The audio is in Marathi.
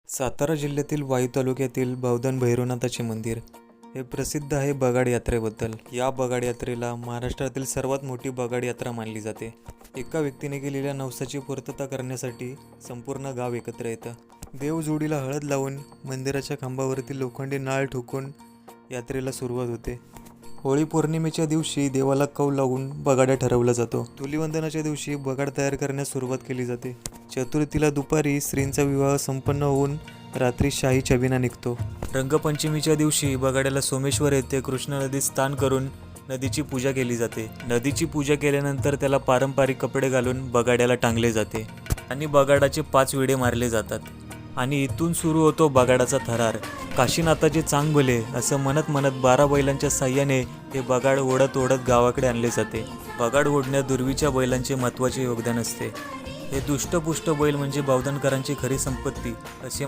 सातारा जिल्ह्यातील वाई तालुक्यातील बावधन भैरवनाथाचे मंदिर हे प्रसिद्ध आहे बगाड यात्रेबद्दल। या बगाड यात्रेला महाराष्ट्रातील सर्वात मोठी बगाड यात्रा मानली जाते। एका व्यक्तीने केलेल्या नवसाची पूर्तता करण्यासाठी संपूर्ण गाव एकत्र येतं। देवजोडीला हळद लावून मंदिराच्या खांबावरती लोखंडी नाळ ठोकून यात्रेला सुरुवात होते। होळी पौर्णिमेच्या दिवशी देवाला कौल लावून बगाडा ठरवला जातो। धुलीवंदनाच्या दिवशी बगाड तयार करण्यास सुरुवात केली जाते। चतुर्थीला दुपारी स्त्रींचा विवाह संपन्न होऊन रात्री शाही छबिना निघतो। रंगपंचमीच्या दिवशी बगाड्याला सोमेश्वर येथे कृष्णा नदीत स्नान करून नदीची पूजा केली जाते। नदीची पूजा केल्यानंतर त्याला पारंपरिक कपडे घालून बगाड्याला टांगले जाते आणि बगाडाचे 5 विडे मारले जातात आणि इथून सुरू होतो बगाडाचा थरार। काशीनाथाचे चांग भले असं म्हणत म्हणत 12 बैलांच्या साह्याने हे बगाड ओढत ओढत गावाकडे आणले जाते। बगाड ओढण्यात दुर्वीच्या बैलांचे महत्त्वाचे योगदान असते। हे दुष्टपुष्ट बैल म्हणजे बावधनकरांची खरी संपत्ती असे